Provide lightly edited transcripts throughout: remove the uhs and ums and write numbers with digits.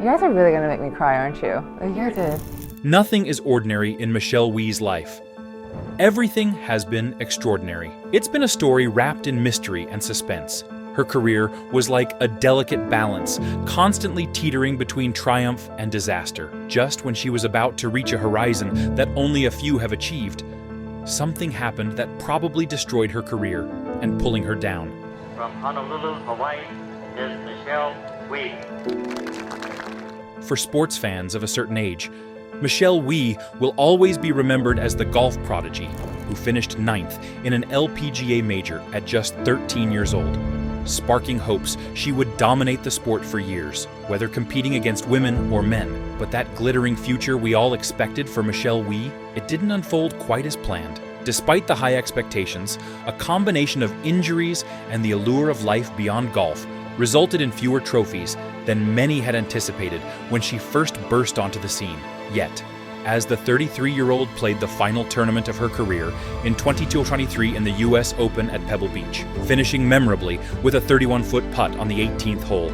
You guys are really gonna make me cry, aren't you? You guys did. Nothing is ordinary in Michelle Wie's life. Everything has been extraordinary. It's been a story wrapped in mystery and suspense. Her career was like a delicate balance, constantly teetering between triumph and disaster. Just when she was about to reach a horizon that only a few have achieved, something happened that probably destroyed her career and pulling her down. From Honolulu, Hawaii, is Michelle Wie. For sports fans of a certain age, Michelle Wie will always be remembered as the golf prodigy who finished 9th in an LPGA major at just 13 years old, sparking hopes she would dominate the sport for years, whether competing against women or men. But that glittering future we all expected for Michelle Wie, it didn't unfold quite as planned. Despite the high expectations, a combination of injuries and the allure of life beyond golf resulted in fewer trophies than many had anticipated when she first burst onto the scene. Yet, as the 33-year-old played the final tournament of her career in 22-23 in the US Open at Pebble Beach, finishing memorably with a 31-foot putt on the 18th hole,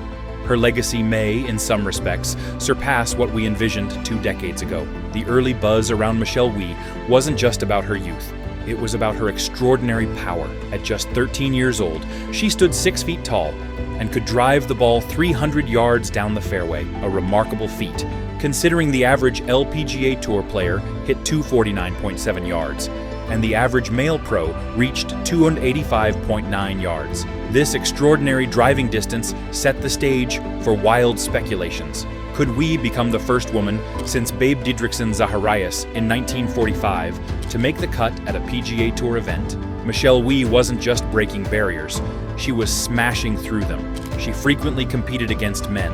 her legacy may, in some respects, surpass what we envisioned 2 decades ago. The early buzz around Michelle Wie wasn't just about her youth. It was about her extraordinary power. At just 13 years old, she stood 6 feet tall and could drive the ball 300 yards down the fairway, a remarkable feat, considering the average LPGA Tour player hit 249.7 yards, and the average male pro reached 285.9 yards. This extraordinary driving distance set the stage for wild speculations. Could Wie become the first woman since Babe Didrikson Zacharias in 1945 to make the cut at a PGA Tour event? Michelle Wie wasn't just breaking barriers, she was smashing through them. She frequently competed against men,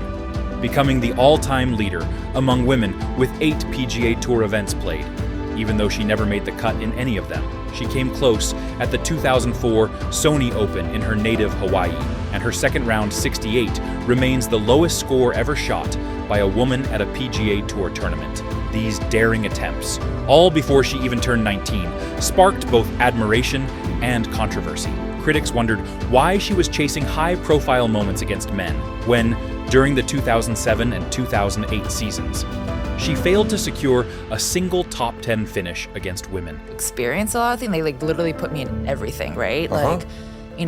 becoming the all-time leader among women with 8 PGA Tour events played. Even though she never made the cut in any of them, she came close at the 2004 Sony Open in her native Hawaii, and her second-round 68 remains the lowest score ever shot by a woman at a PGA Tour tournament. These daring attempts, all before she even turned 19, sparked both admiration and controversy. Critics wondered why she was chasing high-profile moments against men when, during the 2007 and 2008 seasons, she failed to secure a single top 10 finish against women. Experience a lot of things. They literally put me in everything, right?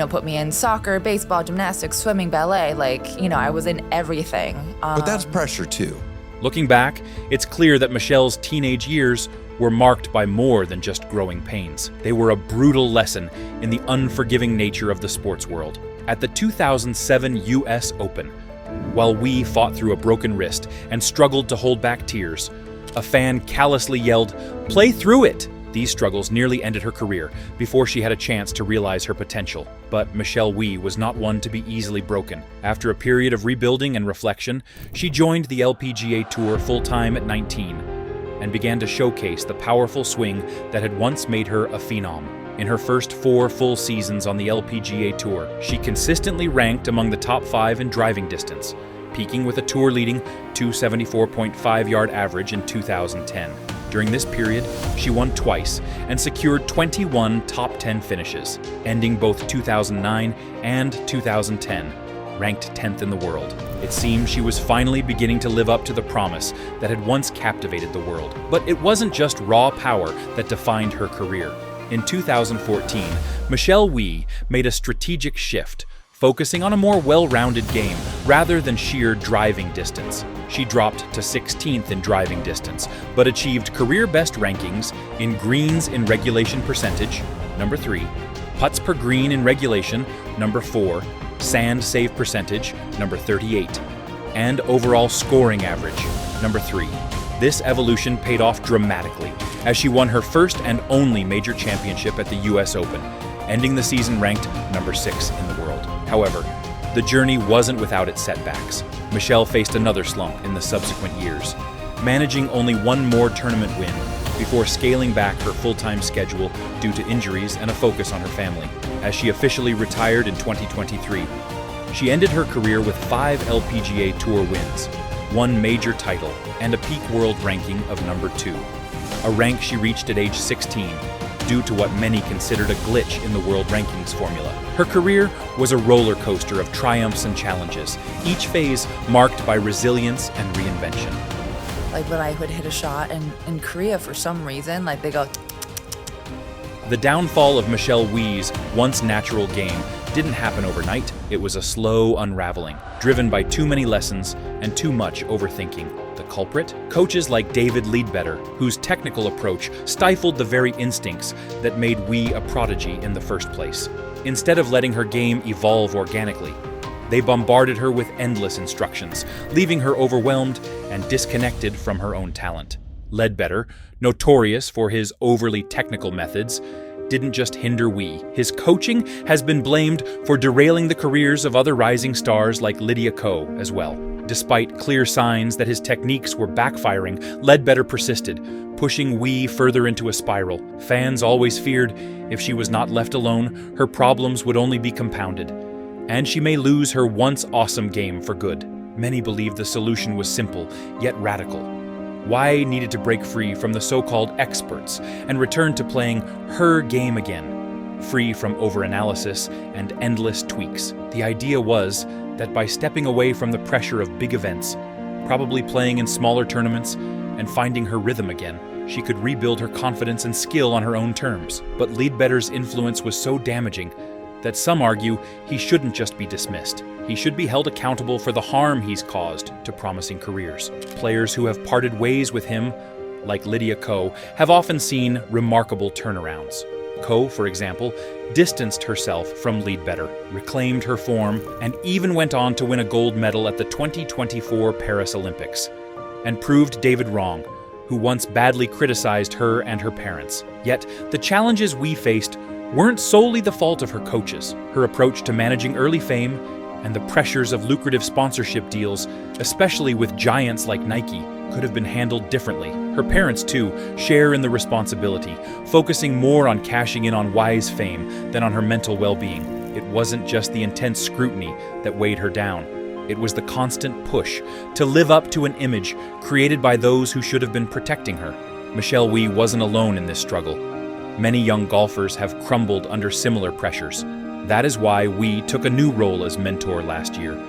Put me in soccer, baseball, gymnastics, swimming, ballet. I was in everything. But that's pressure too. Looking back, it's clear that Michelle's teenage years were marked by more than just growing pains. They were a brutal lesson in the unforgiving nature of the sports world. At the 2007 US Open, while Wie fought through a broken wrist and struggled to hold back tears, a fan callously yelled, "Play through it!" These struggles nearly ended her career before she had a chance to realize her potential. But Michelle Wie was not one to be easily broken. After a period of rebuilding and reflection, she joined the LPGA Tour full-time at 19 and began to showcase the powerful swing that had once made her a phenom. In her first 4 full seasons on the LPGA Tour, she consistently ranked among the top 5 in driving distance, peaking with a tour-leading 274.5-yard average in 2010. During this period, she won twice and secured 21 top 10 finishes, ending both 2009 and 2010, ranked 10th in the world. It seemed she was finally beginning to live up to the promise that had once captivated the world. But it wasn't just raw power that defined her career. In 2014, Michelle Wie made a strategic shift, focusing on a more well-rounded game rather than sheer driving distance. She dropped to 16th in driving distance, but achieved career-best rankings in greens in regulation percentage, number 3, putts per green in regulation, number 4, sand save percentage, number 38, and overall scoring average, number 3. This evolution paid off dramatically as she won her first and only major championship at the US Open, ending the season ranked number 6 in the world. However, the journey wasn't without its setbacks. Michelle faced another slump in the subsequent years, managing only one more tournament win before scaling back her full-time schedule due to injuries and a focus on her family. As she officially retired in 2023, she ended her career with 5 LPGA Tour wins, 1 major title, and a peak world ranking of number 2, a rank she reached at age 16, due to what many considered a glitch in the world rankings formula. Her career was a roller coaster of triumphs and challenges, each phase marked by resilience and reinvention. Like when I would hit a shot and in Korea, for some reason, like they go. The downfall of Michelle Wee's once natural game didn't happen overnight. It was a slow unraveling, driven by too many lessons and too much overthinking. The culprit? Coaches like David Leadbetter, whose technical approach stifled the very instincts that made Wee a prodigy in the first place. Instead of letting her game evolve organically, they bombarded her with endless instructions, leaving her overwhelmed and disconnected from her own talent. Leadbetter, notorious for his overly technical methods, didn't just hinder Wee. His coaching has been blamed for derailing the careers of other rising stars like Lydia Ko as well. Despite clear signs that his techniques were backfiring, Leadbetter persisted, pushing Wee further into a spiral. Fans always feared if she was not left alone, her problems would only be compounded, and she may lose her once awesome game for good. Many believed the solution was simple, yet radical. Wai needed to break free from the so-called experts and return to playing her game again, free from overanalysis and endless tweaks. The idea was that by stepping away from the pressure of big events, probably playing in smaller tournaments, and finding her rhythm again, she could rebuild her confidence and skill on her own terms. But Leadbetter's influence was so damaging that some argue he shouldn't just be dismissed. He should be held accountable for the harm he's caused to promising careers. Players who have parted ways with him, like Lydia Ko, have often seen remarkable turnarounds. Ko, for example, distanced herself from Leadbetter, reclaimed her form, and even went on to win a gold medal at the 2024 Paris Olympics, and proved David wrong, who once badly criticized her and her parents. Yet, the challenges we faced weren't solely the fault of her coaches. Her approach to managing early fame and the pressures of lucrative sponsorship deals, especially with giants like Nike, could have been handled differently. Her parents, too, share in the responsibility, focusing more on cashing in on Wai's fame than on her mental well-being. It wasn't just the intense scrutiny that weighed her down. It was the constant push to live up to an image created by those who should have been protecting her. Michelle Wee wasn't alone in this struggle. Many young golfers have crumbled under similar pressures. That is why Wee took a new role as mentor last year.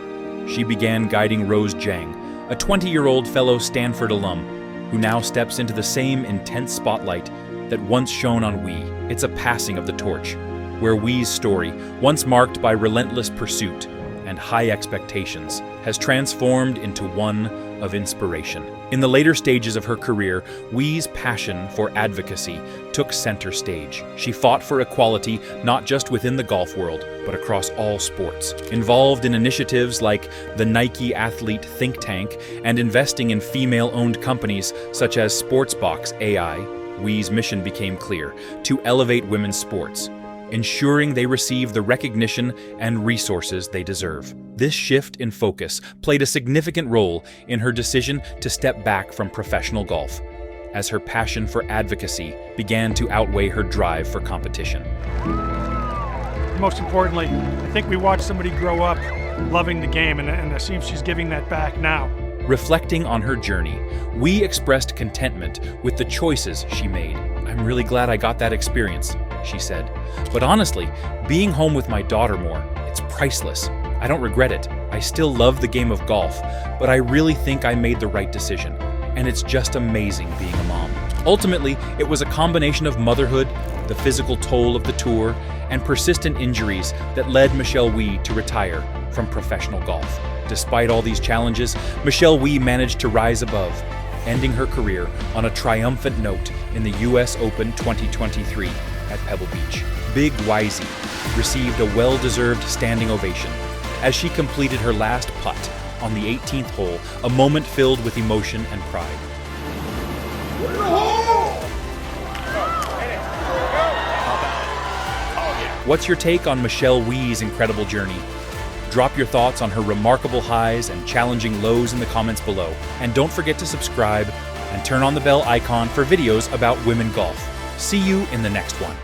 She began guiding Rose Zhang, a 20-year-old fellow Stanford alum, who now steps into the same intense spotlight that once shone on Wee. It's a passing of the torch, where Wee's story, once marked by relentless pursuit and high expectations, has transformed into one of inspiration. In the later stages of her career, Wee's passion for advocacy took center stage. She fought for equality not just within the golf world, but across all sports. Involved in initiatives like the Nike Athlete Think Tank and investing in female-owned companies such as Sportsbox AI, Wee's mission became clear: to elevate women's sports, ensuring they receive the recognition and resources they deserve. This shift in focus played a significant role in her decision to step back from professional golf, as her passion for advocacy began to outweigh her drive for competition. Most importantly, I think we watched somebody grow up loving the game, and it seems she's giving that back now. Reflecting on her journey, Wee expressed contentment with the choices she made. "I'm really glad I got that experience," she said. "But honestly, being home with my daughter more, it's priceless. I don't regret it. I still love the game of golf, but I really think I made the right decision. And it's just amazing being a mom." Ultimately, it was a combination of motherhood, the physical toll of the tour, and persistent injuries that led Michelle Wee to retire from professional golf. Despite all these challenges, Michelle Wee managed to rise above, ending her career on a triumphant note in the US Open 2023 at Pebble Beach. Big Wisey received a well-deserved standing ovation as she completed her last putt on the 18th hole, a moment filled with emotion and pride. What's your take on Michelle Wee's incredible journey? Drop your thoughts on her remarkable highs and challenging lows in the comments below. And don't forget to subscribe and turn on the bell icon for videos about women golf. See you in the next one.